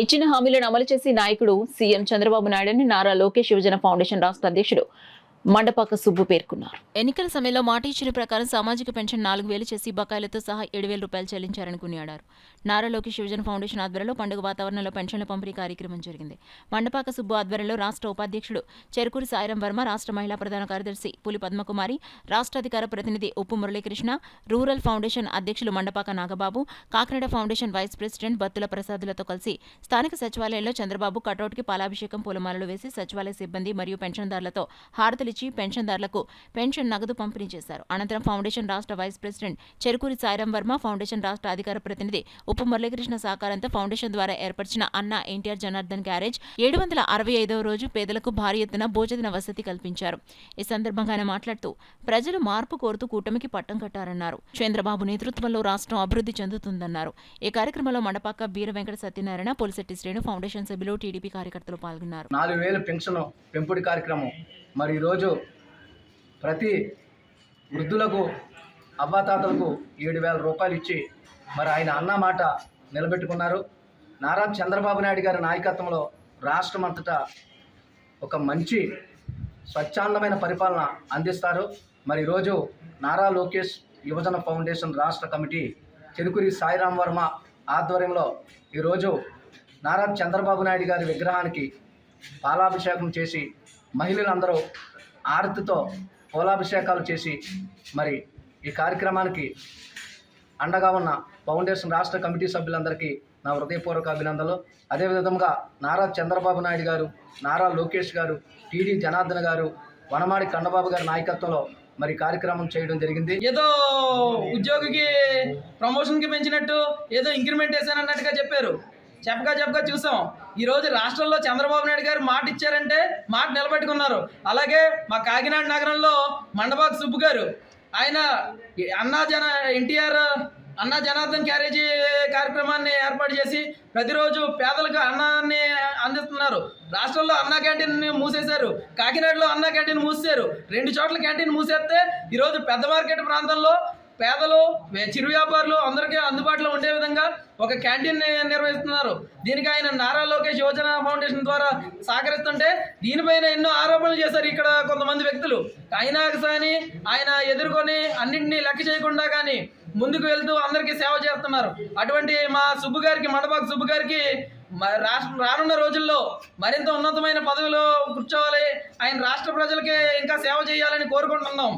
ఇచ్చిన హామీలను అమలు చేసి నాయకుడు సీఎం చంద్రబాబు నాయుడుని నారా లోకేష్ యువజన ఫౌండేషన్ రాష్ట్ర అధ్యక్షుడు మండపాక సుబ్బు పేర్కొన్నారు. ఎన్నికల సమయంలో మాట ఇచ్చిన ప్రకారం సామాజిక పెన్షన్ 4,000 చేసి బకాయిలతో సహా 7,000 రూపాయలు చెల్లించారని కొనియాడారు. నారా లోకేష్ యువజన ఫౌండేషన్ ఆధ్వర్యంలో పండుగ వాతావరణంలో పెన్షన్ల పంపిణీ కార్యక్రమం జరిగింది. మండపాక సుబ్బు ఆధ్వర్యంలో రాష్ట్ర ఉపాధ్యక్షుడు చెరుకూరి సాయిరాం వర్మ, రాష్ట్ర మహిళా ప్రధాన కార్యదర్శి పులి పద్మకుమారి, రాష్ట్ర అధికార ప్రతినిధి ఉప్పు మురళీకృష్ణ, రూరల్ ఫౌండేషన్ అధ్యక్షులు Mandapaka Nagababu, Kakinada foundation vice president Battula ప్రసాదులతో కలిసి స్థానిక సచివాలయంలో చంద్రబాబు కటౌట్కి పాలాభిషేకం, పూలమాలలు వేసి సచివాలయ సిబ్బంది మరియు పెన్షన్దారులతో హారతలిచ్చి పెన్షన్దారులకు పెన్షన్ నగదు పంపిణీ చేశారు. అనంతరం ఫౌండేషన్ రాష్ట్ర vice president Cherukuri Sairam Varma, foundation రాష్ట్ర అధికార ప్రతినిధి ఉప్పు మురళీకృష్ణ సహకారంతో ఫౌండేషన్ ద్వారా ఏర్పరిచిన అన్న ఎన్టీఆర్ జనార్దన్ గ్యారేజ్ 765వ రోజు పేదలకు భారీ ఎత్తున భోజన వసతి కల్పించారు. ఈ సందర్భంగా ఆయన మాట్లాడుతూ ప్రజలు మార్పు కోరుతూ కూటమికి పట్టం కట్టారన్నారు. చంద్రబాబు నేతృత్వంలో రాష్ట్రం అభివృద్ధి చెందుతుందన్నారు. ఈ కార్యక్రమంలో మండపాక బీర వెంకట సత్యనారాయణ, పొలిశెట్టి శ్రేణు, ఫౌండేషన్ సభ్యులు, టీడీపీ కార్యకర్తలు పాల్గొన్నారు. 4,000 పెన్షన్ పెంపుడు కార్యక్రమం మరి ఈరోజు ప్రతి వృద్ధులకు అవ్వాతాతలకు 7,000 రూపాయలు ఇచ్చి మరి ఆయన అన్న మాట నిలబెట్టుకున్నారు. నారా చంద్రబాబు నాయుడు గారి నాయకత్వంలో రాష్ట్రం అంతటా ఒక మంచి స్వచ్ఛందమైన పరిపాలన అందిస్తారు. మరి ఈరోజు నారా లోకేష్ యువజన ఫౌండేషన్ రాష్ట్ర కమిటీ చెరుకూరి సాయిరాం వర్మ ఆధ్వర్యంలో ఈరోజు నారా చంద్రబాబు నాయుడు గారి విగ్రహానికి పాలాభిషేకం చేసి మహిళలందరూ ఆరతితో పూలాభిషేకాలు చేసి మరి ఈ కార్యక్రమానికి అండగా ఉన్న ఫౌండేషన్ రాష్ట్ర కమిటీ సభ్యులందరికీ నా హృదయపూర్వక అభినందనలు. అదేవిధంగా నారా చంద్రబాబు నాయుడు గారు, నారా లోకేష్ గారు, టీడీ జనార్దన్ గారు, వనమాడి కండబాబు గారి నాయకత్వంలో మరి కార్యక్రమం చేయడం జరిగింది. ఏదో ఉద్యోగికి ప్రమోషన్కి పెంచినట్టు ఏదో ఇంక్రిమెంట్ వేసానన్నట్టుగా చెప్పారు. చెప్పగా చూసాం. ఈరోజు రాష్ట్రంలో చంద్రబాబు నాయుడు గారు మాట ఇచ్చారంటే మాట నిలబెట్టుకున్నారు. అలాగే మా కాకినాడ నగరంలో మండపాక సుబ్బు గారు ఆయన ఎన్టీఆర్ అన్నా జనార్దన్ క్యారేజీ కార్యక్రమాన్ని ఏర్పాటు చేసి ప్రతిరోజు పేదలకు అన్నాన్ని అందిస్తున్నారు. రాష్ట్రంలో అన్నా క్యాంటీన్ మూసేశారు. కాకినాడలో అన్నా క్యాంటీన్ మూసేశారు. 2 చోట్ల క్యాంటీన్ మూసేస్తే ఈరోజు పెద్ద మార్కెట్ ప్రాంతంలో పేదలు, చిరు వ్యాపారులు అందరికీ అందుబాటులో ఉండే విధంగా ఒక క్యాంటీన్ నిర్వహిస్తున్నారు. దీనికి ఆయన నారా లోకేష్ యువజన ఫౌండేషన్ ద్వారా సహకరిస్తుంటే దీనిపైన ఎన్నో ఆరోపణలు చేశారు ఇక్కడ కొంతమంది వ్యక్తులు. అయినా కానీ ఆయన ఎదుర్కొని అన్నింటినీ లెక్క చేయకుండా కానీ ముందుకు వెళ్తూ అందరికీ సేవ చేస్తున్నారు. అటువంటి మా సుబ్బు గారికి, మండపాక సుబ్బు గారికి రానున్న రోజుల్లో మరింత ఉన్నతమైన పదవిలో కూర్చోవాలి. ఆయన రాష్ట్ర ప్రజలకే ఇంకా సేవ చేయాలని కోరుకుంటున్నాం.